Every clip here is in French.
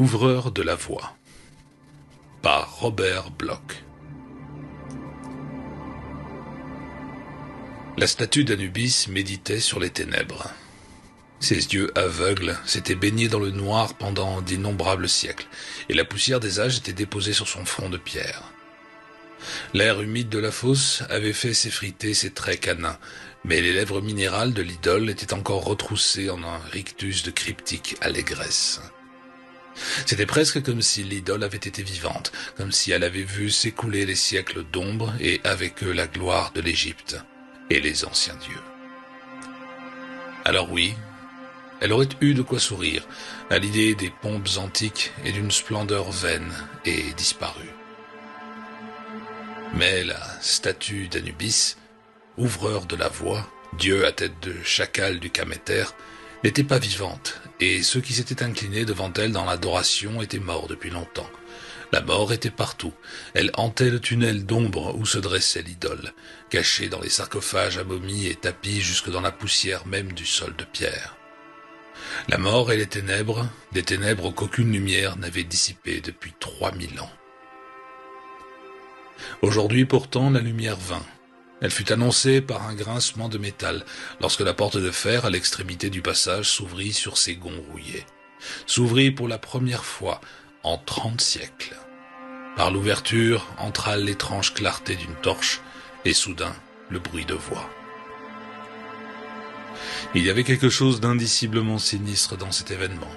L'ouvreur de la voie par Robert Bloch. La statue d'Anubis méditait sur les ténèbres. Ses yeux aveugles s'étaient baignés dans le noir pendant d'innombrables siècles, et la poussière des âges était déposée sur son front de pierre. L'air humide de la fosse avait fait s'effriter ses traits canins, mais les lèvres minérales de l'idole étaient encore retroussées en un rictus de cryptique allégresse. C'était presque comme si l'idole avait été vivante, comme si elle avait vu s'écouler les siècles d'ombre et avec eux la gloire de l'Égypte et les anciens dieux. Alors oui, elle aurait eu de quoi sourire à l'idée des pompes antiques et d'une splendeur vaine et disparue. Mais la statue d'Anubis, ouvreur de la voie, dieu à tête de chacal du Caméter, n'était pas vivante, et ceux qui s'étaient inclinés devant elle dans l'adoration étaient morts depuis longtemps. La mort était partout. Elle hantait le tunnel d'ombre où se dressait l'idole, cachée dans les sarcophages à momies et tapis jusque dans la poussière même du sol de pierre. La mort et les ténèbres, des ténèbres qu'aucune lumière n'avait dissipées depuis 3000 ans. Aujourd'hui pourtant la lumière vint. Elle fut annoncée par un grincement de métal, lorsque la porte de fer à l'extrémité du passage s'ouvrit sur ses gonds rouillés. S'ouvrit pour la première fois en 30 siècles. Par l'ouverture entra l'étrange clarté d'une torche, et soudain le bruit de voix. Il y avait quelque chose d'indiciblement sinistre dans cet événement.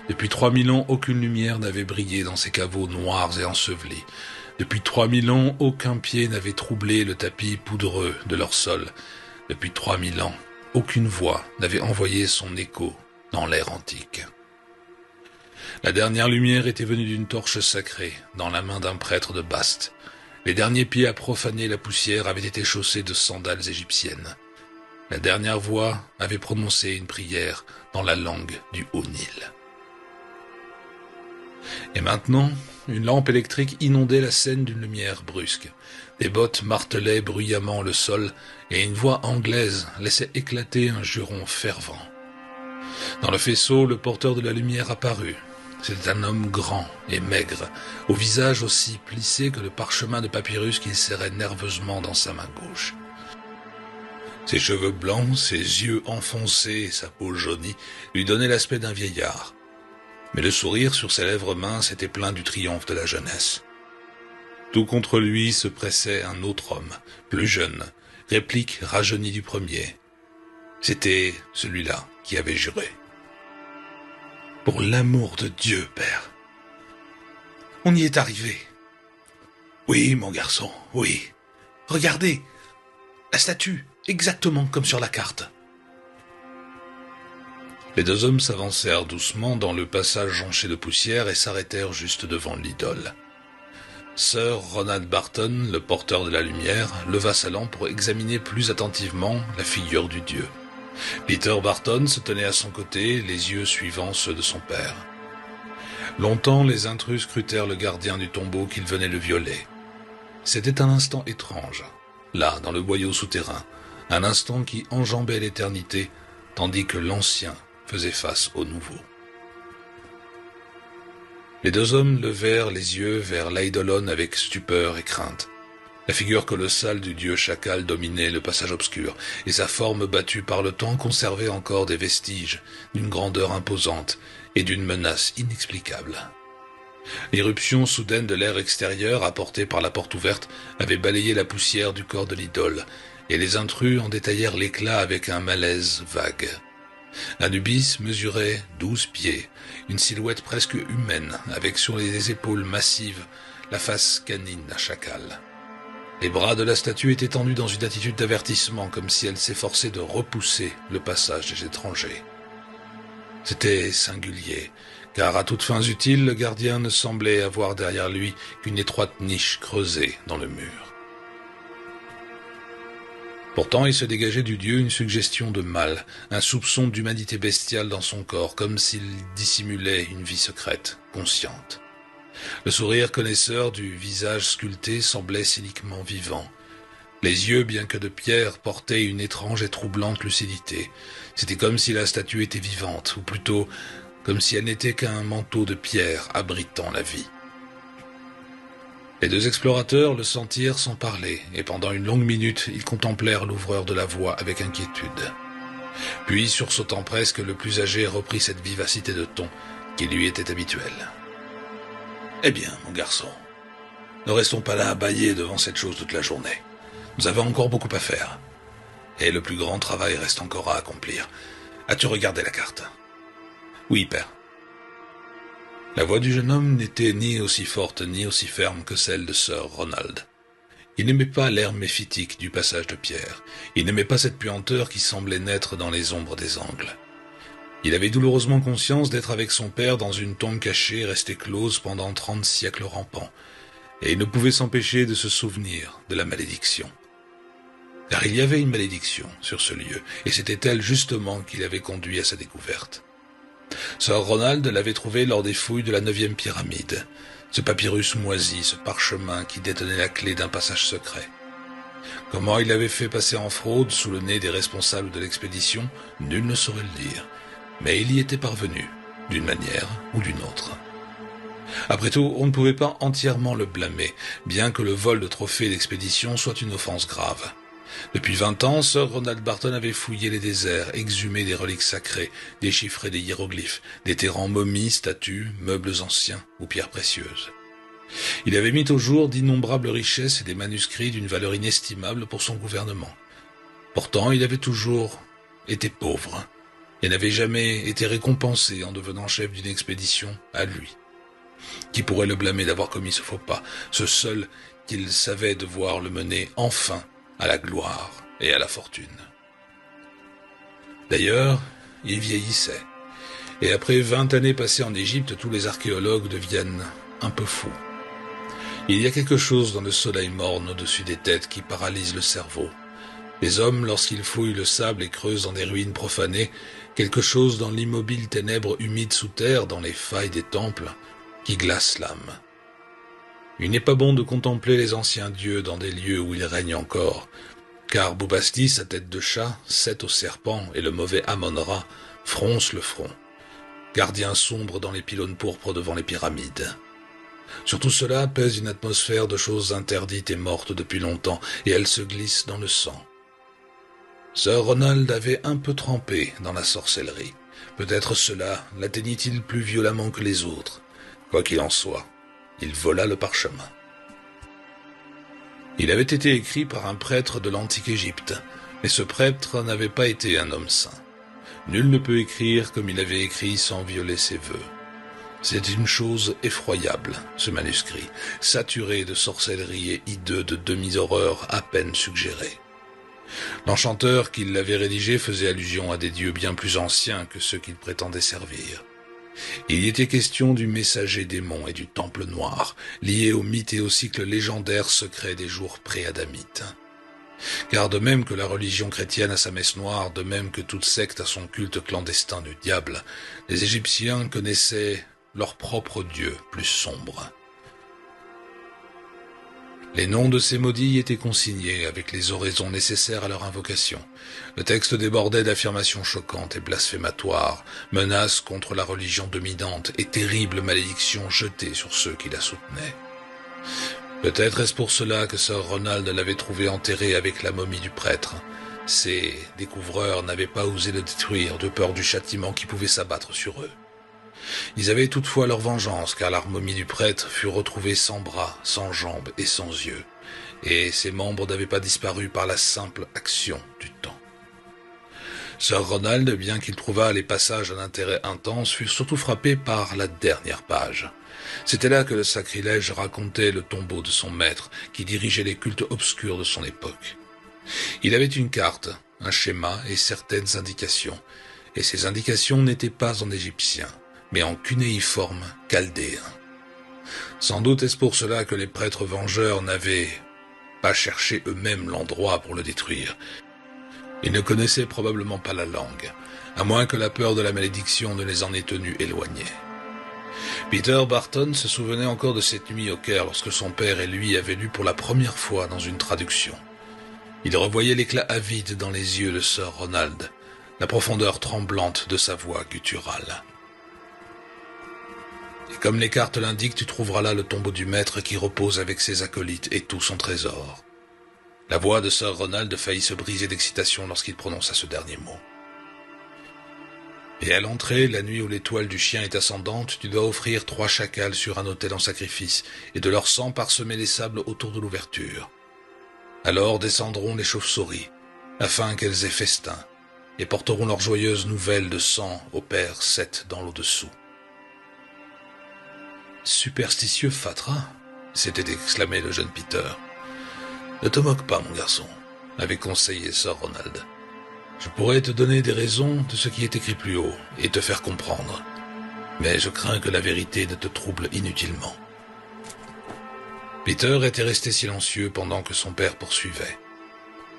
Depuis 3000 ans, aucune lumière n'avait brillé dans ces caveaux noirs et ensevelis. Depuis 3000 ans, aucun pied n'avait troublé le tapis poudreux de leur sol. Depuis 3000 ans, aucune voix n'avait envoyé son écho dans l'air antique. La dernière lumière était venue d'une torche sacrée, dans la main d'un prêtre de Baste. Les derniers pieds à profaner la poussière avaient été chaussés de sandales égyptiennes. La dernière voix avait prononcé une prière dans la langue du Haut-Nil. Et maintenant, une lampe électrique inondait la scène d'une lumière brusque. Des bottes martelaient bruyamment le sol, et une voix anglaise laissait éclater un juron fervent. Dans le faisceau, le porteur de la lumière apparut. C'était un homme grand et maigre, au visage aussi plissé que le parchemin de papyrus qu'il serrait nerveusement dans sa main gauche. Ses cheveux blancs, ses yeux enfoncés et sa peau jaunie lui donnaient l'aspect d'un vieillard. Mais le sourire sur ses lèvres minces était plein du triomphe de la jeunesse. Tout contre lui se pressait un autre homme, plus jeune, réplique rajeunie du premier. C'était celui-là qui avait juré. « Pour l'amour de Dieu, père, on y est arrivé. »« Oui, mon garçon, oui. Regardez, la statue, exactement comme sur la carte. » Les deux hommes s'avancèrent doucement dans le passage jonché de poussière et s'arrêtèrent juste devant l'idole. Sir Ronald Barton, le porteur de la lumière, leva sa lampe pour examiner plus attentivement la figure du dieu. Peter Barton se tenait à son côté, les yeux suivant ceux de son père. Longtemps, les intrus scrutèrent le gardien du tombeau qu'ils venaient le violer. C'était un instant étrange, là, dans le boyau souterrain, un instant qui enjambait l'éternité, tandis que l'ancien faisait face au nouveau. Les deux hommes levèrent les yeux vers l'eidolon avec stupeur et crainte. La figure colossale du dieu chacal dominait le passage obscur, et sa forme battue par le temps conservait encore des vestiges d'une grandeur imposante et d'une menace inexplicable. L'irruption soudaine de l'air extérieur apporté par la porte ouverte avait balayé la poussière du corps de l'idole, et les intrus en détaillèrent l'éclat avec un malaise vague. Anubis mesurait 12 pieds, une silhouette presque humaine, avec sur les épaules massives la face canine d'un chacal. Les bras de la statue étaient tendus dans une attitude d'avertissement, comme si elle s'efforçait de repousser le passage des étrangers. C'était singulier, car à toutes fins utiles, le gardien ne semblait avoir derrière lui qu'une étroite niche creusée dans le mur. Pourtant, il se dégageait du dieu une suggestion de mal, un soupçon d'humanité bestiale dans son corps, comme s'il dissimulait une vie secrète, consciente. Le sourire connaisseur du visage sculpté semblait cyniquement vivant. Les yeux, bien que de pierre, portaient une étrange et troublante lucidité. C'était comme si la statue était vivante, ou plutôt comme si elle n'était qu'un manteau de pierre abritant la vie. Les deux explorateurs le sentirent sans parler, et pendant une longue minute, ils contemplèrent l'ouvreur de la voie avec inquiétude. Puis, sursautant presque, le plus âgé reprit cette vivacité de ton qui lui était habituelle. « Eh bien, mon garçon, ne restons pas là à bâiller devant cette chose toute la journée. Nous avons encore beaucoup à faire. Et le plus grand travail reste encore à accomplir. As-tu regardé la carte ? » ?»« Oui, père. » La voix du jeune homme n'était ni aussi forte ni aussi ferme que celle de Sir Ronald. Il n'aimait pas l'air méphitique du passage de pierre. Il n'aimait pas cette puanteur qui semblait naître dans les ombres des angles. Il avait douloureusement conscience d'être avec son père dans une tombe cachée restée close pendant 30 siècles rampants, et il ne pouvait s'empêcher de se souvenir de la malédiction. Car il y avait une malédiction sur ce lieu, et c'était elle justement qui l'avait conduit à sa découverte. Sir Ronald l'avait trouvé lors des fouilles de la 9e pyramide, ce papyrus moisi, ce parchemin qui détenait la clé d'un passage secret. Comment il l'avait fait passer en fraude sous le nez des responsables de l'expédition, nul ne saurait le dire, mais il y était parvenu, d'une manière ou d'une autre. Après tout, on ne pouvait pas entièrement le blâmer, bien que le vol de trophées d'expédition soit une offense grave. Depuis 20 ans, Sir Ronald Barton avait fouillé les déserts, exhumé des reliques sacrées, déchiffré des hiéroglyphes, déterrant momies, statues, meubles anciens ou pierres précieuses. Il avait mis au jour d'innombrables richesses et des manuscrits d'une valeur inestimable pour son gouvernement. Pourtant, il avait toujours été pauvre et n'avait jamais été récompensé en devenant chef d'une expédition à lui. Qui pourrait le blâmer d'avoir commis ce faux pas, ce seul qu'il savait devoir le mener enfin à la gloire et à la fortune. D'ailleurs, il vieillissait, et après 20 années passées en Égypte, tous les archéologues deviennent un peu fous. Il y a quelque chose dans le soleil morne au-dessus des têtes qui paralyse le cerveau. Les hommes, lorsqu'ils fouillent le sable et creusent dans des ruines profanées, quelque chose dans l'immobile ténèbre humide sous terre, dans les failles des temples, qui glace l'âme. Il n'est pas bon de contempler les anciens dieux dans des lieux où ils règnent encore, car Boubasti, sa tête de chat, Seth au serpent et le mauvais Amon-Ra froncent le front, gardiens sombres dans les pylônes pourpres devant les pyramides. Sur tout cela pèse une atmosphère de choses interdites et mortes depuis longtemps, et elle se glisse dans le sang. Sir Ronald avait un peu trempé dans la sorcellerie. Peut-être cela l'atteignit-il plus violemment que les autres. Quoi qu'il en soit, il vola le parchemin. Il avait été écrit par un prêtre de l'antique Égypte, mais ce prêtre n'avait pas été un homme saint. Nul ne peut écrire comme il avait écrit sans violer ses vœux. C'est une chose effroyable, ce manuscrit, saturé de sorcellerie et hideux de demi-horreurs à peine suggérées. L'enchanteur qui l'avait rédigé faisait allusion à des dieux bien plus anciens que ceux qu'il prétendait servir. Il y était question du messager démon et du temple noir, lié au mythe et au cycle légendaire secret des jours pré-adamites. Car de même que la religion chrétienne a sa messe noire, de même que toute secte a son culte clandestin du diable, les Égyptiens connaissaient leur propre dieu plus sombre. Les noms de ces maudits étaient consignés avec les oraisons nécessaires à leur invocation. Le texte débordait d'affirmations choquantes et blasphématoires, menaces contre la religion dominante et terribles malédictions jetées sur ceux qui la soutenaient. Peut-être est-ce pour cela que Sir Ronald l'avait trouvé enterré avec la momie du prêtre. Ces découvreurs n'avaient pas osé le détruire de peur du châtiment qui pouvait s'abattre sur eux. Ils avaient toutefois leur vengeance, car la momie du prêtre fut retrouvée sans bras, sans jambes et sans yeux, et ses membres n'avaient pas disparu par la simple action du temps. Sir Ronald, bien qu'il trouvât les passages d'un intérêt intense, fut surtout frappé par la dernière page. C'était là que le sacrilège racontait le tombeau de son maître, qui dirigeait les cultes obscurs de son époque. Il avait une carte, un schéma et certaines indications, et ces indications n'étaient pas en égyptien, mais en cunéiforme chaldéen. Sans doute est-ce pour cela que les prêtres vengeurs n'avaient pas cherché eux-mêmes l'endroit pour le détruire. Ils ne connaissaient probablement pas la langue, à moins que la peur de la malédiction ne les en ait tenus éloignés. Peter Barton se souvenait encore de cette nuit au Caire lorsque son père et lui avaient lu pour la première fois dans une traduction. Il revoyait l'éclat avide dans les yeux de Sir Ronald, la profondeur tremblante de sa voix gutturale. Et comme les cartes l'indiquent, tu trouveras là le tombeau du maître qui repose avec ses acolytes et tout son trésor. » La voix de Sir Ronald faillit se briser d'excitation lorsqu'il prononça ce dernier mot. « Et à l'entrée, la nuit où l'étoile du chien est ascendante, tu dois offrir 3 chacals sur un autel en sacrifice, et de leur sang parsemer les sables autour de l'ouverture. Alors descendront les chauves-souris, afin qu'elles aient festin, et porteront leurs joyeuses nouvelles de sang au père Seth dans l'au-dessous. » « Superstitieux Fatra » s'était exclamé le jeune Peter. « Ne te moque pas, mon garçon, » avait conseillé Sir Ronald. « Je pourrais te donner des raisons de ce qui est écrit plus haut et te faire comprendre, mais je crains que la vérité ne te trouble inutilement. » Peter était resté silencieux pendant que son père poursuivait.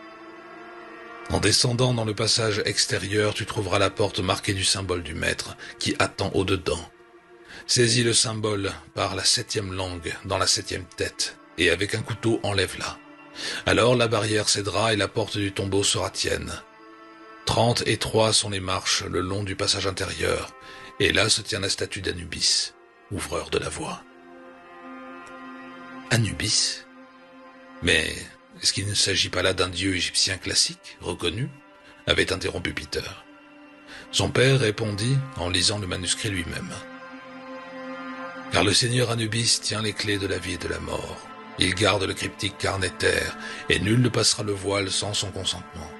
« En descendant dans le passage extérieur, tu trouveras la porte marquée du symbole du maître qui attend au-dedans. Saisis le symbole par la 7e langue dans la 7e tête, et avec un couteau enlève-la. Alors la barrière cédera et la porte du tombeau sera tienne. 30 étroits sont les marches le long du passage intérieur, et là se tient la statue d'Anubis, ouvreur de la voie. » Anubis ? Mais est-ce qu'il ne s'agit pas là d'un dieu égyptien classique, reconnu ? Avait interrompu Peter. Son père répondit en lisant le manuscrit lui-même. Car le seigneur Anubis tient les clés de la vie et de la mort. Il garde le cryptique carnétaire, et nul ne passera le voile sans son consentement.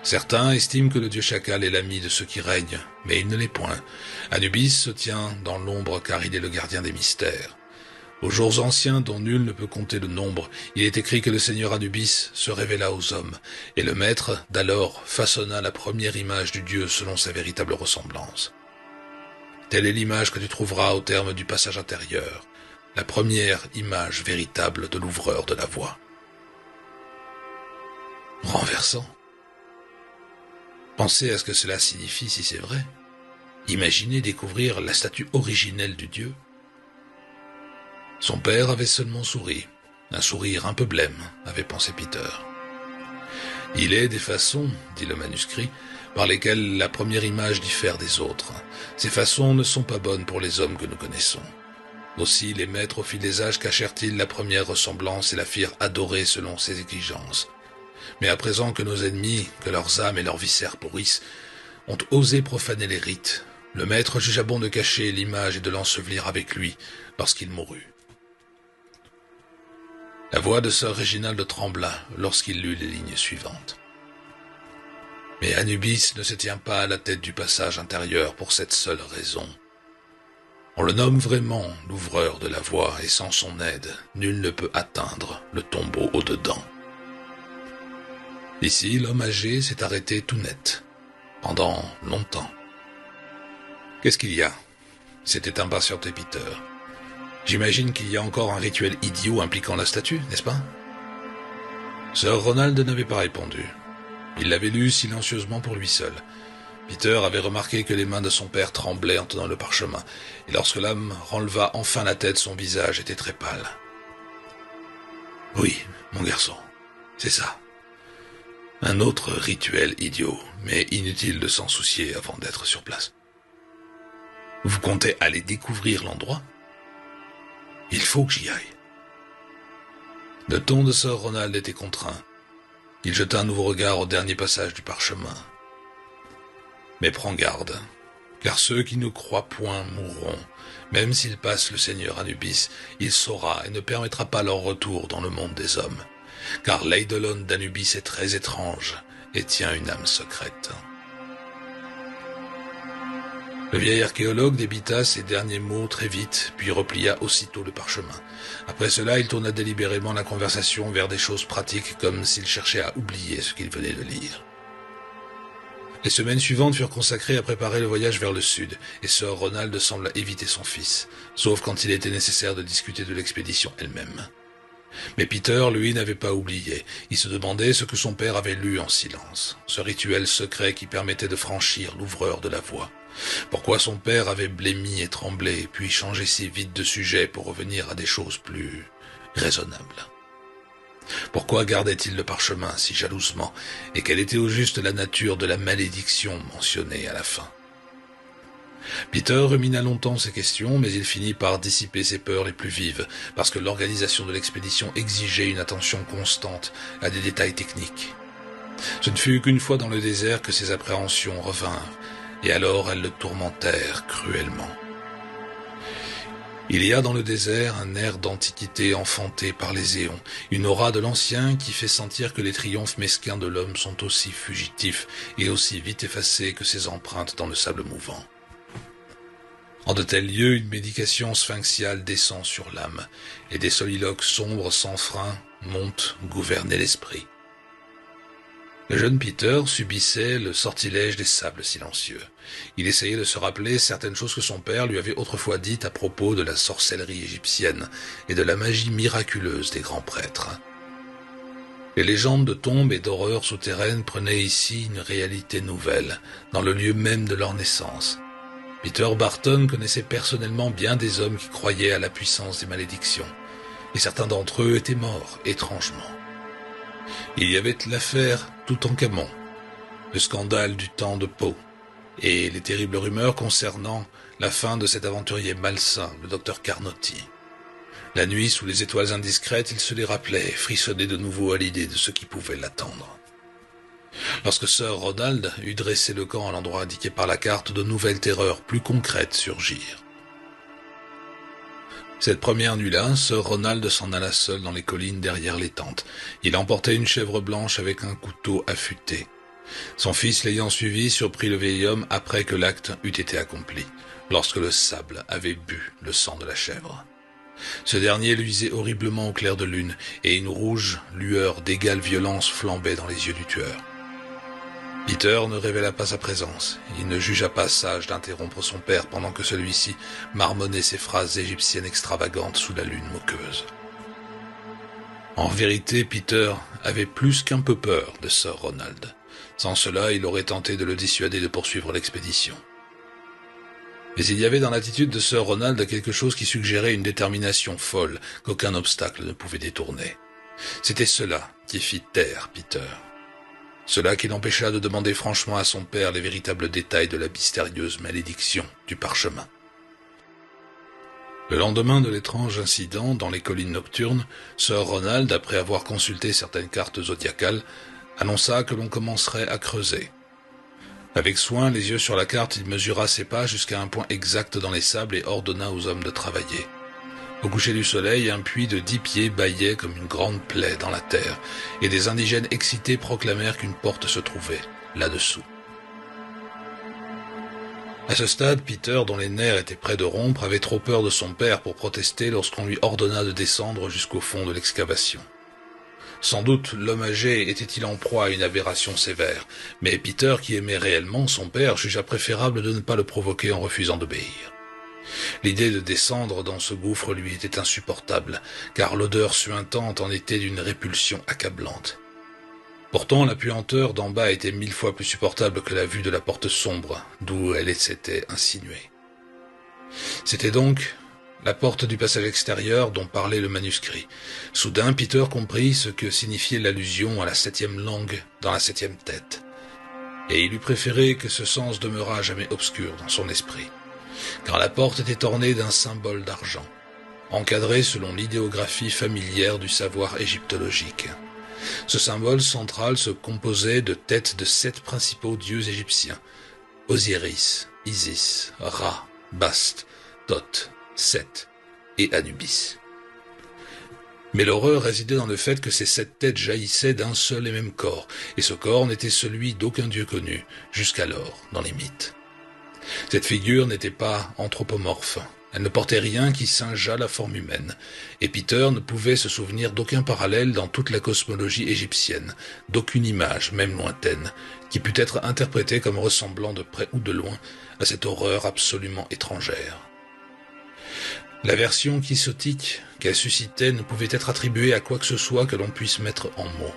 Certains estiment que le dieu chacal est l'ami de ceux qui règnent, mais il ne l'est point. Anubis se tient dans l'ombre car il est le gardien des mystères. Aux jours anciens dont nul ne peut compter le nombre, il est écrit que le seigneur Anubis se révéla aux hommes, et le maître d'alors façonna la première image du dieu selon sa véritable ressemblance. Telle est l'image que tu trouveras au terme du passage intérieur, la première image véritable de l'ouvreur de la voie. Renversant. Pensez à ce que cela signifie si c'est vrai. Imaginez découvrir la statue originelle du dieu. Son père avait seulement souri, un sourire un peu blême, avait pensé Peter. Il est des façons, dit le manuscrit, par lesquelles la première image diffère des autres. Ces façons ne sont pas bonnes pour les hommes que nous connaissons. Aussi les maîtres au fil des âges cachèrent-ils la première ressemblance et la firent adorer selon ses exigences. Mais à présent que nos ennemis, que leurs âmes et leurs viscères pourrissent, ont osé profaner les rites, le maître jugea bon de cacher l'image et de l'ensevelir avec lui, lorsqu'il mourut. La voix de Sir Reginald trembla lorsqu'il lut les lignes suivantes. Mais Anubis ne se tient pas à la tête du passage intérieur pour cette seule raison. On le nomme vraiment l'ouvreur de la voie, et sans son aide, nul ne peut atteindre le tombeau au-dedans. Ici, l'homme âgé s'est arrêté tout net, pendant longtemps. « Qu'est-ce qu'il y a ?» s'était impatienté Peter. « J'imagine qu'il y a encore un rituel idiot impliquant la statue, n'est-ce pas ?» Sir Ronald n'avait pas répondu. Il l'avait lu silencieusement pour lui seul. Peter avait remarqué que les mains de son père tremblaient en tenant le parchemin, et lorsque l'homme releva enfin la tête, son visage était très pâle. « Oui, mon garçon, c'est ça. Un autre rituel idiot, mais inutile de s'en soucier avant d'être sur place. Vous comptez aller découvrir l'endroit ? Il faut que j'y aille. » Le ton de Sir Ronald était contraint. Il jeta un nouveau regard au dernier passage du parchemin. « Mais prends garde, car ceux qui ne croient point mourront. Même s'ils passent le seigneur Anubis, il saura et ne permettra pas leur retour dans le monde des hommes. Car l'eidolon d'Anubis est très étrange et tient une âme secrète. » Le vieil archéologue débita ces derniers mots très vite, puis replia aussitôt le parchemin. Après cela, il tourna délibérément la conversation vers des choses pratiques, comme s'il cherchait à oublier ce qu'il venait de lire. Les semaines suivantes furent consacrées à préparer le voyage vers le sud, et Sir Ronald sembla éviter son fils, sauf quand il était nécessaire de discuter de l'expédition elle-même. Mais Peter, lui, n'avait pas oublié. Il se demandait ce que son père avait lu en silence, ce rituel secret qui permettait de franchir l'ouvreur de la voie. Pourquoi son père avait blêmi et tremblé, puis changé si vite de sujet pour revenir à des choses plus raisonnables? Pourquoi gardait-il le parchemin si jalousement, et quelle était au juste la nature de la malédiction mentionnée à la fin? Peter rumina longtemps ces questions, mais il finit par dissiper ses peurs les plus vives, parce que l'organisation de l'expédition exigeait une attention constante à des détails techniques. Ce ne fut qu'une fois dans le désert que ses appréhensions revinrent, et alors elles le tourmentèrent cruellement. Il y a dans le désert un air d'antiquité enfanté par les éons, une aura de l'ancien qui fait sentir que les triomphes mesquins de l'homme sont aussi fugitifs et aussi vite effacés que ses empreintes dans le sable mouvant. En de tels lieux, une médication sphinxiale descend sur l'âme, et des soliloques sombres sans frein montent gouverner l'esprit. Le jeune Peter subissait le sortilège des sables silencieux. Il essayait de se rappeler certaines choses que son père lui avait autrefois dites à propos de la sorcellerie égyptienne et de la magie miraculeuse des grands prêtres. Les légendes de tombes et d'horreurs souterraines prenaient ici une réalité nouvelle, dans le lieu même de leur naissance. Peter Barton connaissait personnellement bien des hommes qui croyaient à la puissance des malédictions, et certains d'entre eux étaient morts étrangement. Il y avait l'affaire Toutankhamon, le scandale du temps de Poe, et les terribles rumeurs concernant la fin de cet aventurier malsain, le docteur Carnotti. La nuit, sous les étoiles indiscrètes, il se les rappelait, frissonnait de nouveau à l'idée de ce qui pouvait l'attendre. Lorsque Sir Ronald eut dressé le camp à l'endroit indiqué par la carte, de nouvelles terreurs plus concrètes surgirent. Cette première nuit-là, Sir Ronald s'en alla seul dans les collines derrière les tentes. Il emportait une chèvre blanche avec un couteau affûté. Son fils, l'ayant suivi, surprit le vieil homme après que l'acte eût été accompli, lorsque le sable avait bu le sang de la chèvre. Ce dernier luisait horriblement au clair de lune, et une rouge lueur d'égale violence flambait dans les yeux du tueur. Peter ne révéla pas sa présence. Il ne jugea pas sage d'interrompre son père pendant que celui-ci marmonnait ses phrases égyptiennes extravagantes sous la lune moqueuse. En vérité, Peter avait plus qu'un peu peur de Sir Ronald. Sans cela, il aurait tenté de le dissuader de poursuivre l'expédition. Mais il y avait dans l'attitude de Sir Ronald quelque chose qui suggérait une détermination folle qu'aucun obstacle ne pouvait détourner. C'était cela qui fit taire Peter. Cela qui l'empêcha de demander franchement à son père les véritables détails de la mystérieuse malédiction du parchemin. Le lendemain de l'étrange incident dans les collines nocturnes, Sir Ronald, après avoir consulté certaines cartes zodiacales, annonça que l'on commencerait à creuser. Avec soin, les yeux sur la carte, il mesura ses pas jusqu'à un point exact dans les sables et ordonna aux hommes de travailler. Au coucher du soleil, un puits de 10 pieds bâillait comme une grande plaie dans la terre, et des indigènes excités proclamèrent qu'une porte se trouvait là-dessous. À ce stade, Peter, dont les nerfs étaient près de rompre, avait trop peur de son père pour protester lorsqu'on lui ordonna de descendre jusqu'au fond de l'excavation. Sans doute l'homme âgé était-il en proie à une aberration sévère, mais Peter, qui aimait réellement son père, jugea préférable de ne pas le provoquer en refusant d'obéir. L'idée de descendre dans ce gouffre lui était insupportable, car l'odeur suintante en était d'une répulsion accablante. Pourtant, la puanteur d'en bas était 1000 fois plus supportable que la vue de la porte sombre, d'où elle s'était insinuée. C'était donc la porte du passage extérieur dont parlait le manuscrit. Soudain, Peter comprit ce que signifiait l'allusion à la 7e langue dans la 7e tête, et il eût préféré que ce sens demeurât à jamais obscur dans son esprit, car la porte était ornée d'un symbole d'argent, encadré selon l'idéographie familière du savoir égyptologique. Ce symbole central se composait de têtes de 7 principaux dieux égyptiens, Osiris, Isis, Ra, Bast, Thoth, Seth et Anubis. Mais l'horreur résidait dans le fait que ces 7 têtes jaillissaient d'un seul et même corps, et ce corps n'était celui d'aucun dieu connu, jusqu'alors, dans les mythes. Cette figure n'était pas anthropomorphe, elle ne portait rien qui singeât la forme humaine, et Peter ne pouvait se souvenir d'aucun parallèle dans toute la cosmologie égyptienne, d'aucune image, même lointaine, qui pût être interprétée comme ressemblant de près ou de loin à cette horreur absolument étrangère. L'aversion quixotique qu'elle suscitait ne pouvait être attribuée à quoi que ce soit que l'on puisse mettre en mots.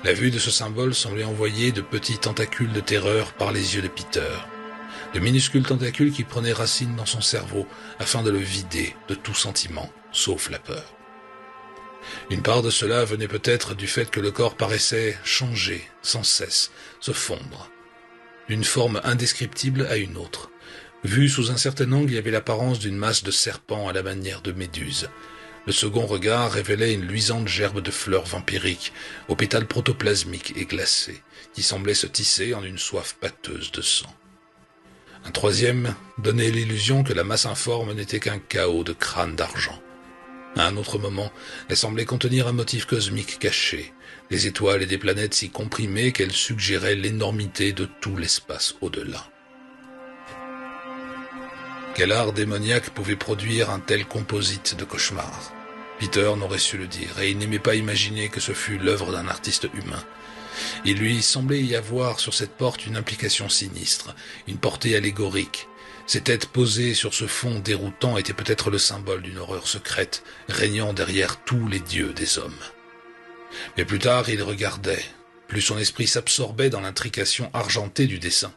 La vue de ce symbole semblait envoyer de petits tentacules de terreur par les yeux de Peter, de minuscules tentacules qui prenaient racine dans son cerveau afin de le vider de tout sentiment, sauf la peur. Une part de cela venait peut-être du fait que le corps paraissait changer sans cesse, se fondre, d'une forme indescriptible à une autre, Vu sous un certain angle, il y avait l'apparence d'une masse de serpent à la manière de méduse. Le second regard révélait une luisante gerbe de fleurs vampiriques, aux pétales protoplasmiques et glacés, qui semblaient se tisser en une soif pâteuse de sang. Un troisième donnait l'illusion que la masse informe n'était qu'un chaos de crânes d'argent. À un autre moment, elle semblait contenir un motif cosmique caché, des étoiles et des planètes si comprimées qu'elles suggéraient l'énormité de tout l'espace au-delà. Quel art démoniaque pouvait produire un tel composite de cauchemar? Peter n'aurait su le dire, et il n'aimait pas imaginer que ce fût l'œuvre d'un artiste humain. Il lui semblait y avoir sur cette porte une implication sinistre, une portée allégorique. Ces têtes posées sur ce fond déroutant étaient peut-être le symbole d'une horreur secrète, régnant derrière tous les dieux des hommes. Mais plus tard, il regardait. Plus son esprit s'absorbait dans l'intrication argentée du dessin.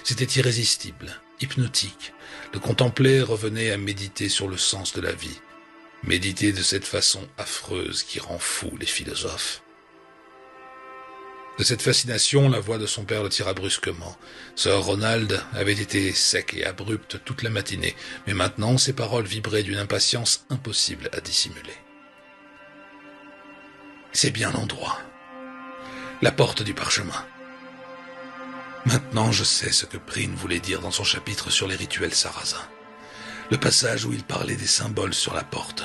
C'était irrésistible, hypnotique. Le contempler revenait à méditer sur le sens de la vie. Méditer de cette façon affreuse qui rend fou les philosophes. De cette fascination, la voix de son père le tira brusquement. Sir Ronald avait été sec et abrupt toute la matinée, mais maintenant ses paroles vibraient d'une impatience impossible à dissimuler. C'est bien l'endroit. La porte du parchemin. Maintenant je sais ce que Prynne voulait dire dans son chapitre sur les rituels sarrasins. Le passage où il parlait des symboles sur la porte.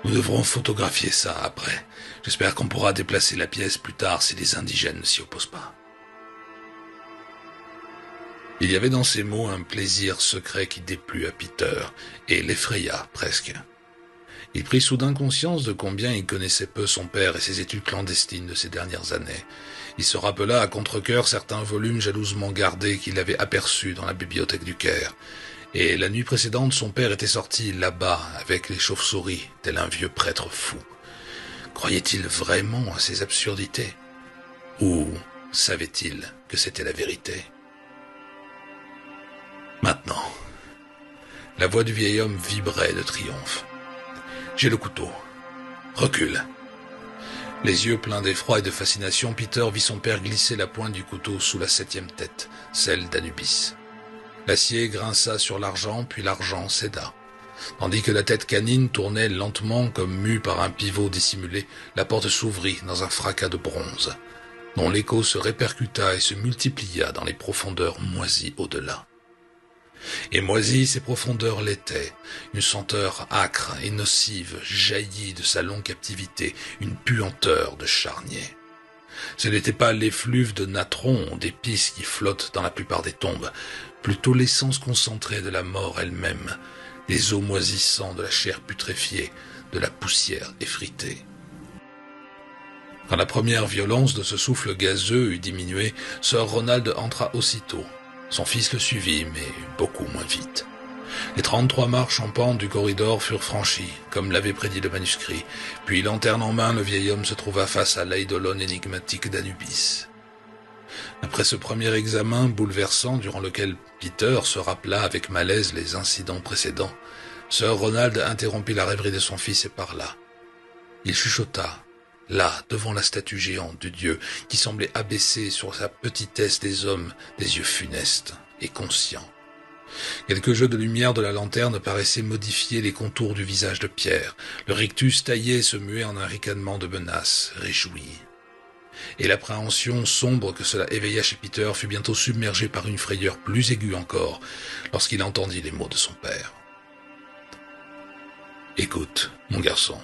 Nous devrons photographier ça après. J'espère qu'on pourra déplacer la pièce plus tard si les indigènes ne s'y opposent pas. Il y avait dans ces mots un plaisir secret qui déplut à Peter et l'effraya presque. Il prit soudain conscience de combien il connaissait peu son père et ses études clandestines de ces dernières années. Il se rappela à contre-cœur certains volumes jalousement gardés qu'il avait aperçus dans la bibliothèque du Caire. Et la nuit précédente, son père était sorti là-bas avec les chauves-souris, tel un vieux prêtre fou. Croyait-il vraiment à ces absurdités? Ou savait-il que c'était la vérité? Maintenant, la voix du vieil homme vibrait de triomphe. J'ai le couteau. Recule. Les yeux pleins d'effroi et de fascination, Peter vit son père glisser la pointe du couteau sous la 7e tête, celle d'Anubis. L'acier grinça sur l'argent, puis l'argent céda. Tandis que la tête canine tournait lentement comme mue par un pivot dissimulé, la porte s'ouvrit dans un fracas de bronze, dont l'écho se répercuta et se multiplia dans les profondeurs moisies au-delà. Et moisies, ces profondeurs l'étaient. Une senteur âcre et nocive jaillit de sa longue captivité, une puanteur de charnier. Ce n'était pas l'effluve de natron ou d'épices qui flottent dans la plupart des tombes, plutôt l'essence concentrée de la mort elle-même, des os moisissants de la chair putréfiée, de la poussière effritée. Quand la première violence de ce souffle gazeux eut diminué, Sir Ronald entra aussitôt. Son fils le suivit, mais beaucoup moins vite. Les 33 marches en pente du corridor furent franchies, comme l'avait prédit le manuscrit, puis lanterne en main, le vieil homme se trouva face à l'eidolone énigmatique d'Anubis. Après ce premier examen bouleversant durant lequel Peter se rappela avec malaise les incidents précédents, Sir Ronald interrompit la rêverie de son fils et parla. Il chuchota, là, devant la statue géante du dieu, qui semblait abaisser sur sa petitesse des hommes des yeux funestes et conscients. Quelques jeux de lumière de la lanterne paraissaient modifier les contours du visage de Pierre. Le rictus taillé se muait en un ricanement de menace, réjoui. Et l'appréhension sombre que cela éveilla chez Peter fut bientôt submergée par une frayeur plus aiguë encore, lorsqu'il entendit les mots de son père. « Écoute, mon garçon,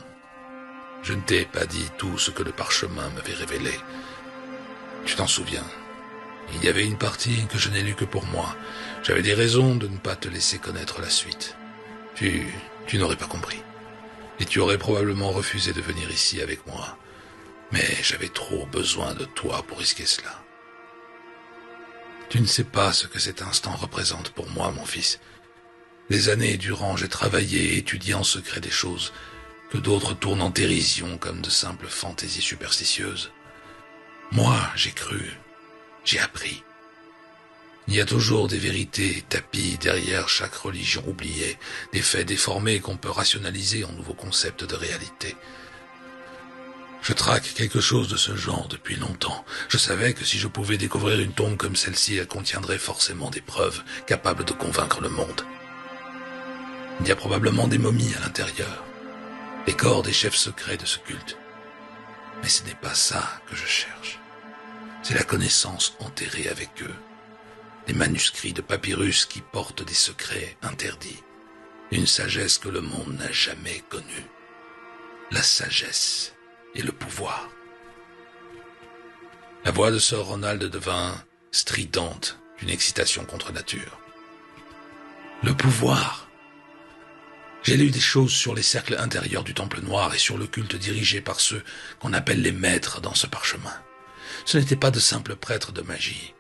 je ne t'ai pas dit tout ce que le parchemin m'avait révélé. Tu t'en souviens. Il y avait une partie que je n'ai lue que pour moi. J'avais des raisons de ne pas te laisser connaître la suite. Tu n'aurais pas compris. Et tu aurais probablement refusé de venir ici avec moi. Mais j'avais trop besoin de toi pour risquer cela. Tu ne sais pas ce que cet instant représente pour moi, mon fils. Des années durant, j'ai travaillé et étudié en secret des choses que d'autres tournent en dérision comme de simples fantaisies superstitieuses. Moi, j'ai cru, j'ai appris. Il y a toujours des vérités tapies derrière chaque religion oubliée, des faits déformés qu'on peut rationaliser en nouveaux concepts de réalité. Je traque quelque chose de ce genre depuis longtemps. Je savais que si je pouvais découvrir une tombe comme celle-ci, elle contiendrait forcément des preuves capables de convaincre le monde. Il y a probablement des momies à l'intérieur, les corps des chefs secrets de ce culte. Mais ce n'est pas ça que je cherche. C'est la connaissance enterrée avec eux. Des manuscrits de papyrus qui portent des secrets interdits. Une sagesse que le monde n'a jamais connue. La sagesse et le pouvoir. La voix de Sir Ronald devint stridente d'une excitation contre nature. Le pouvoir. J'ai lu des choses sur les cercles intérieurs du Temple Noir et sur le culte dirigé par ceux qu'on appelle les maîtres dans ce parchemin. Ce n'étaient pas de simples prêtres de magie.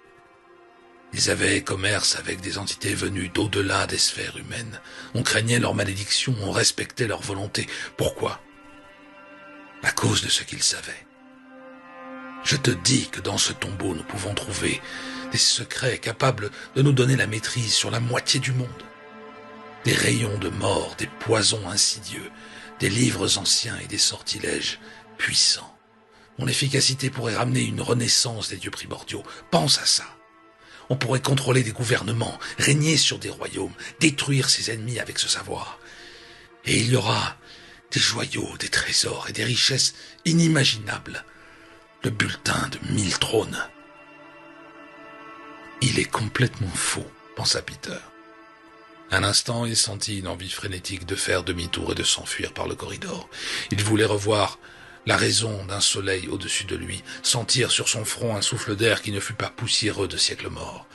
Ils avaient commerce avec des entités venues d'au-delà des sphères humaines. On craignait leur malédiction, on respectait leur volonté. Pourquoi ? À cause de ce qu'ils savaient. Je te dis que dans ce tombeau, nous pouvons trouver des secrets capables de nous donner la maîtrise sur la moitié du monde. Des rayons de mort, des poisons insidieux, des livres anciens et des sortilèges puissants. Mon efficacité pourrait ramener une renaissance des dieux primordiaux. Pense à ça. On pourrait contrôler des gouvernements, régner sur des royaumes, détruire ses ennemis avec ce savoir. Et il y aura des joyaux, des trésors et des richesses inimaginables. Le bulletin de 1000 trônes. Il est complètement fou, pensa Peter. Un instant, il sentit une envie frénétique de faire demi-tour et de s'enfuir par le corridor. Il voulait revoir la raison d'un soleil au-dessus de lui, sentir sur son front un souffle d'air qui ne fût pas poussiéreux de siècles morts.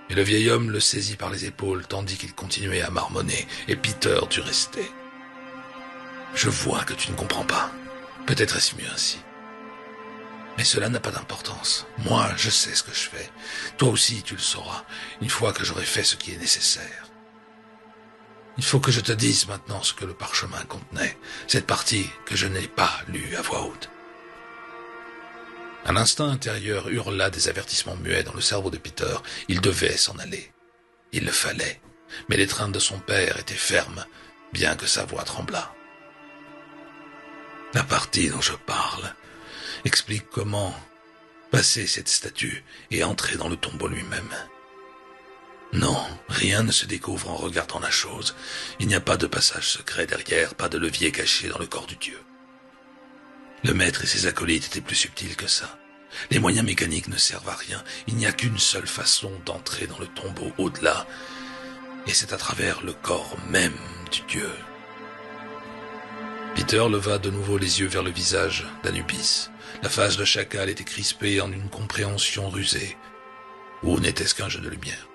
Mais le vieil homme le saisit par les épaules tandis qu'il continuait à marmonner, et Peter dut rester. « Je vois que tu ne comprends pas. Peut-être est-ce mieux ainsi. Mais cela n'a pas d'importance. Moi, je sais ce que je fais. Toi aussi, tu le sauras, une fois que j'aurai fait ce qui est nécessaire. Il faut que je te dise maintenant ce que le parchemin contenait, cette partie que je n'ai pas lue à voix haute. » Un instinct intérieur hurla des avertissements muets dans le cerveau de Peter. Il devait s'en aller. Il le fallait. Mais l'étreinte de son père était ferme, bien que sa voix tremblât. La partie dont je parle explique comment passer cette statue et entrer dans le tombeau lui-même. Non, rien ne se découvre en regardant la chose. Il n'y a pas de passage secret derrière, pas de levier caché dans le corps du dieu. Le maître et ses acolytes étaient plus subtils que ça. Les moyens mécaniques ne servent à rien. Il n'y a qu'une seule façon d'entrer dans le tombeau au-delà, et c'est à travers le corps même du dieu. Peter leva de nouveau les yeux vers le visage d'Anubis. La face de chacal était crispée en une compréhension rusée. Ou n'était-ce qu'un jeu de lumière?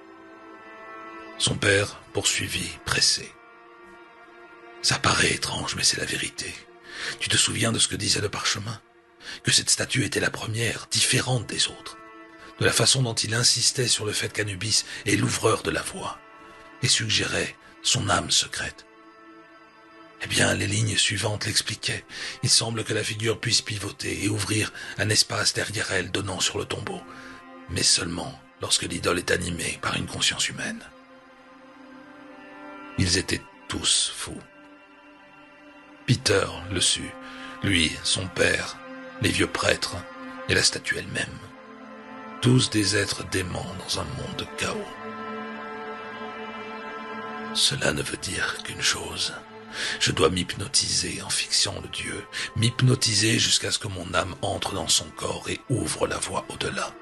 Son père poursuivit, pressé. « Ça paraît étrange, mais c'est la vérité. Tu te souviens de ce que disait le parchemin? Que cette statue était la première, différente des autres. De la façon dont il insistait sur le fait qu'Anubis est l'ouvreur de la voie, et suggérait son âme secrète. Eh bien, les lignes suivantes l'expliquaient. Il semble que la figure puisse pivoter et ouvrir un espace derrière elle donnant sur le tombeau, mais seulement lorsque l'idole est animée par une conscience humaine. Ils étaient tous fous. Peter le sut, lui, son père, les vieux prêtres et la statue elle-même. Tous des êtres déments dans un monde de chaos. Cela ne veut dire qu'une chose. Je dois m'hypnotiser en fixant le dieu, m'hypnotiser jusqu'à ce que mon âme entre dans son corps et ouvre la voie au-delà.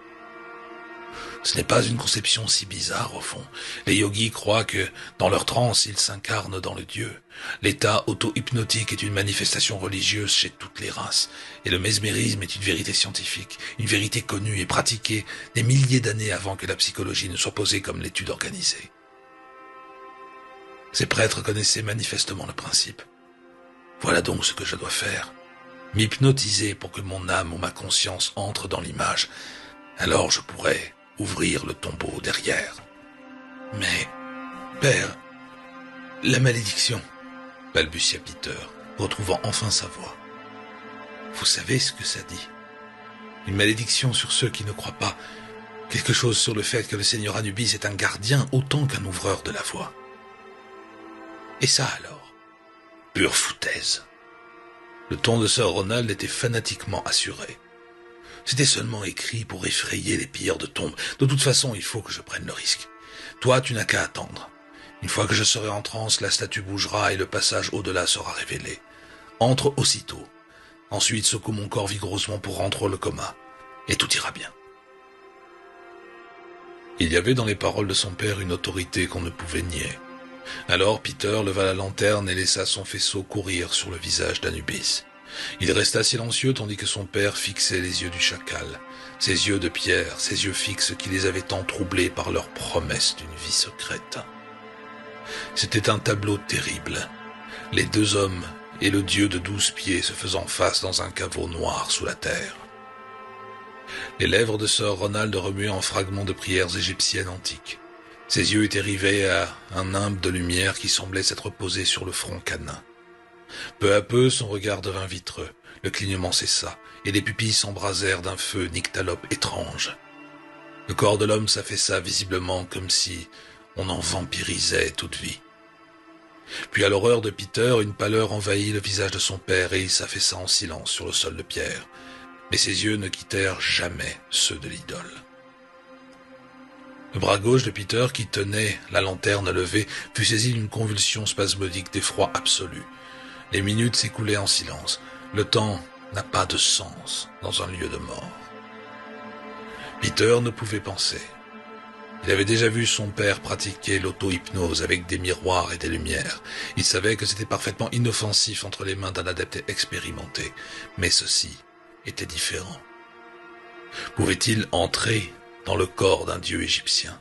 Ce n'est pas une conception si bizarre au fond. Les yogis croient que, dans leur transe, ils s'incarnent dans le dieu. L'état auto-hypnotique est une manifestation religieuse chez toutes les races, et le mesmérisme est une vérité scientifique, une vérité connue et pratiquée des milliers d'années avant que la psychologie ne soit posée comme l'étude organisée. Ces prêtres connaissaient manifestement le principe. Voilà donc ce que je dois faire. M'hypnotiser pour que mon âme ou ma conscience entre dans l'image. Alors je pourrai ouvrir le tombeau derrière. Mais, père, la malédiction, balbutia Peter, retrouvant enfin sa voix. Vous savez ce que ça dit? Une malédiction sur ceux qui ne croient pas. Quelque chose sur le fait que le seigneur Anubis est un gardien autant qu'un ouvreur de la voie. Et ça alors? Pure foutaise. Le ton de Sir Ronald était fanatiquement assuré. C'était seulement écrit pour effrayer les pilleurs de tombes. De toute façon, il faut que je prenne le risque. Toi, tu n'as qu'à attendre. Une fois que je serai en transe, la statue bougera et le passage au-delà sera révélé. Entre aussitôt. Ensuite, secoue mon corps vigoureusement pour rendre le coma. Et tout ira bien. Il y avait dans les paroles de son père une autorité qu'on ne pouvait nier. Alors Peter leva la lanterne et laissa son faisceau courir sur le visage d'Anubis. Il resta silencieux tandis que son père fixait les yeux du chacal, ses yeux de pierre, ses yeux fixes qui les avaient tant troublés par leur promesse d'une vie secrète. C'était un tableau terrible. Les deux hommes et le dieu de 12 pieds se faisant face dans un caveau noir sous la terre. Les lèvres de Sir Ronald remuaient en fragments de prières égyptiennes antiques. Ses yeux étaient rivés à un nimbe de lumière qui semblait s'être posé sur le front canin. Peu à peu, son regard devint vitreux, le clignement cessa, et les pupilles s'embrasèrent d'un feu nyctalope étrange. Le corps de l'homme s'affaissa visiblement comme si on en vampirisait toute vie. Puis à l'horreur de Peter, une pâleur envahit le visage de son père et il s'affaissa en silence sur le sol de pierre. Mais ses yeux ne quittèrent jamais ceux de l'idole. Le bras gauche de Peter, qui tenait la lanterne levée, fut saisi d'une convulsion spasmodique d'effroi absolu. Les minutes s'écoulaient en silence. Le temps n'a pas de sens dans un lieu de mort. Peter ne pouvait penser. Il avait déjà vu son père pratiquer l'auto-hypnose avec des miroirs et des lumières. Il savait que c'était parfaitement inoffensif entre les mains d'un adepte expérimenté. Mais ceci était différent. Pouvait-il entrer dans le corps d'un dieu égyptien?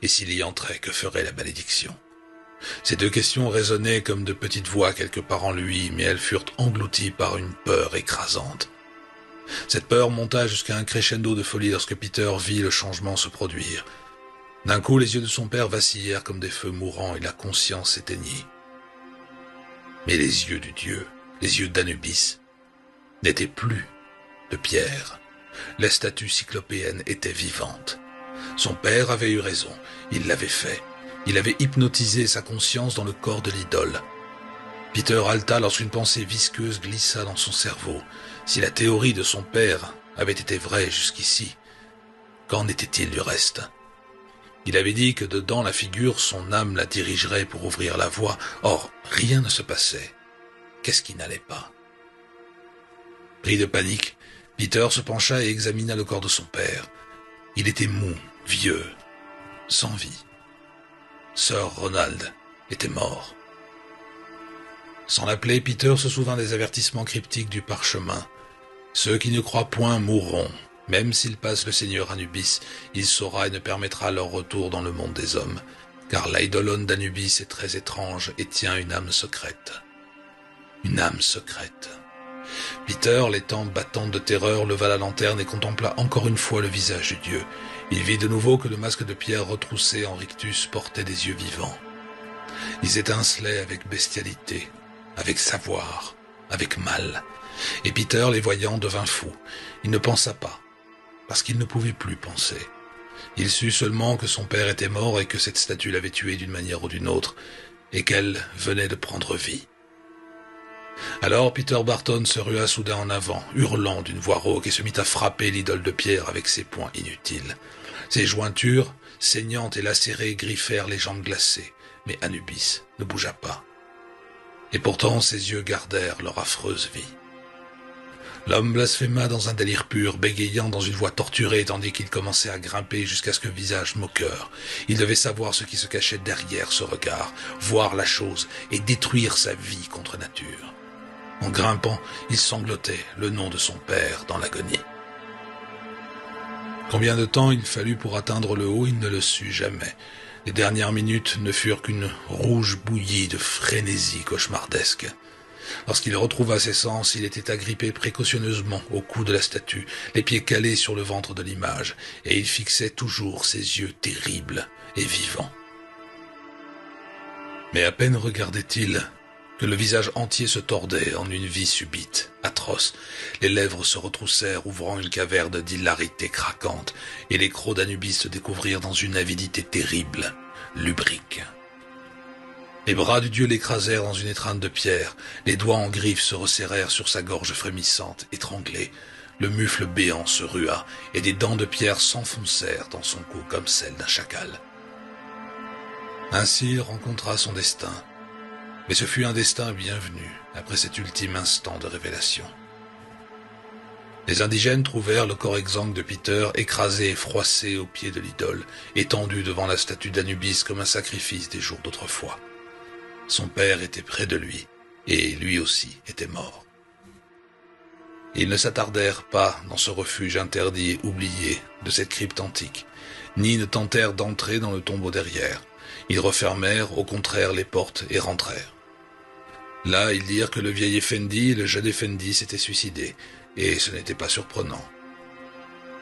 Et s'il y entrait, que ferait la malédiction? Ces deux questions résonnaient comme de petites voix quelque part en lui, mais elles furent englouties par une peur écrasante. Cette peur monta jusqu'à un crescendo de folie lorsque Peter vit le changement se produire. D'un coup, les yeux de son père vacillèrent comme des feux mourants et la conscience s'éteignit. Mais les yeux du dieu, les yeux d'Anubis, n'étaient plus de pierre. La statue cyclopéenne était vivante. Son père avait eu raison, il l'avait fait. Il avait hypnotisé sa conscience dans le corps de l'idole. Peter halta lorsqu'une pensée visqueuse glissa dans son cerveau. Si la théorie de son père avait été vraie jusqu'ici, qu'en était-il du reste? Il avait dit que dedans la figure, son âme la dirigerait pour ouvrir la voie. Or, rien ne se passait. Qu'est-ce qui n'allait pas? Pris de panique, Peter se pencha et examina le corps de son père. Il était mou, vieux, sans vie. Sir Ronald était mort. Sans l'appeler, Peter se souvint des avertissements cryptiques du parchemin. Ceux qui ne croient point mourront. Même s'ils passent le seigneur Anubis, il saura et ne permettra leur retour dans le monde des hommes, car l'eidolon d'Anubis est très étrange et tient une âme secrète. Une âme secrète. Peter, les tempes battantes de terreur, leva la lanterne et contempla encore une fois le visage du dieu. Il vit de nouveau que le masque de pierre retroussé en rictus portait des yeux vivants. Ils étincelaient avec bestialité, avec savoir, avec mal. Et Peter, les voyant, devint fou. Il ne pensa pas, parce qu'il ne pouvait plus penser. Il sut seulement que son père était mort et que cette statue l'avait tué d'une manière ou d'une autre, et qu'elle venait de prendre vie. Alors Peter Barton se rua soudain en avant, hurlant d'une voix rauque, et se mit à frapper l'idole de pierre avec ses poings inutiles. Ses jointures, saignantes et lacérées, griffèrent les jambes glacées, mais Anubis ne bougea pas. Et pourtant ses yeux gardèrent leur affreuse vie. L'homme blasphéma dans un délire pur, bégayant dans une voix torturée, tandis qu'il commençait à grimper jusqu'à ce que visage moqueur. Il devait savoir ce qui se cachait derrière ce regard, voir la chose et détruire sa vie contre nature. En grimpant, il sanglotait le nom de son père dans l'agonie. Combien de temps il fallut pour atteindre le haut, il ne le sut jamais. Les dernières minutes ne furent qu'une rouge bouillie de frénésie cauchemardesque. Lorsqu'il retrouva ses sens, il était agrippé précautionneusement au cou de la statue, les pieds calés sur le ventre de l'image, et il fixait toujours ses yeux terribles et vivants. Mais à peine regardait-il que le visage entier se tordait en une vie subite, atroce. Les lèvres se retroussèrent, ouvrant une caverne d'hilarité craquante, et les crocs d'Anubis se découvrirent dans une avidité terrible, lubrique. Les bras du dieu l'écrasèrent dans une étreinte de pierre, les doigts en griffes se resserrèrent sur sa gorge frémissante, étranglée. Le mufle béant se rua, et des dents de pierre s'enfoncèrent dans son cou comme celles d'un chacal. Ainsi il rencontra son destin, mais ce fut un destin bienvenu, après cet ultime instant de révélation. Les indigènes trouvèrent le corps exsangue de Peter écrasé et froissé au pied de l'idole, étendu devant la statue d'Anubis comme un sacrifice des jours d'autrefois. Son père était près de lui, et lui aussi était mort. Ils ne s'attardèrent pas dans ce refuge interdit et oublié de cette crypte antique, ni ne tentèrent d'entrer dans le tombeau derrière. Ils refermèrent au contraire les portes et rentrèrent. Là, ils dirent que le vieil Effendi et le jeune Effendi s'étaient suicidés, et ce n'était pas surprenant.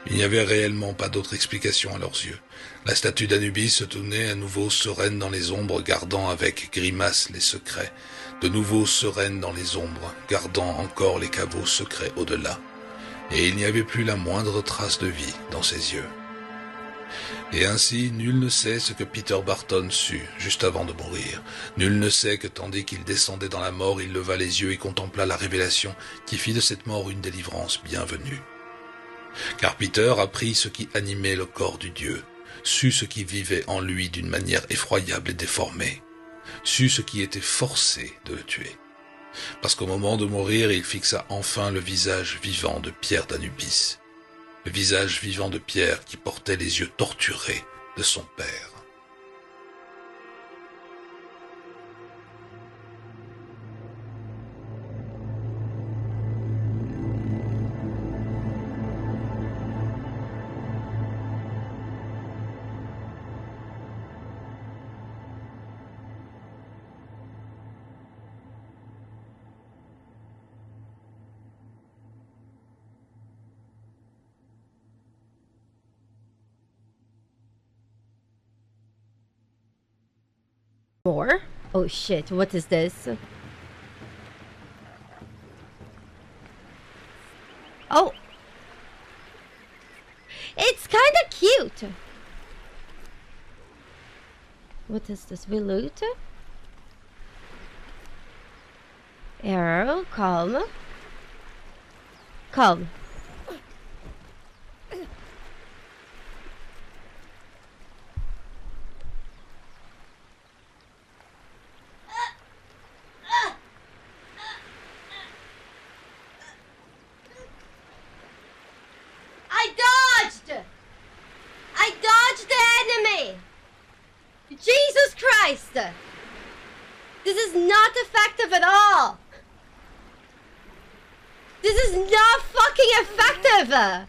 Il n'y avait réellement pas d'autre explication à leurs yeux. La statue d'Anubis se tenait à nouveau sereine dans les ombres, gardant avec grimace les secrets, de nouveau sereine dans les ombres, gardant encore les caveaux secrets au-delà. Et il n'y avait plus la moindre trace de vie dans ses yeux. Et ainsi, nul ne sait ce que Peter Barton sut juste avant de mourir. Nul ne sait que tandis qu'il descendait dans la mort, il leva les yeux et contempla la révélation qui fit de cette mort une délivrance bienvenue. Car Peter apprit ce qui animait le corps du Dieu, sut ce qui vivait en lui d'une manière effroyable et déformée, sut ce qui était forcé de le tuer. Parce qu'au moment de mourir, il fixa enfin le visage vivant de Pierre d'Anubis, le visage vivant de Pierre qui portait les yeux torturés de son père. More? Oh shit, what is this? Oh! It's kinda cute! What is this? We loot? Arrow, calm. Calm. I dodged the enemy! Jesus Christ! This is not effective at all! This is not fucking effective!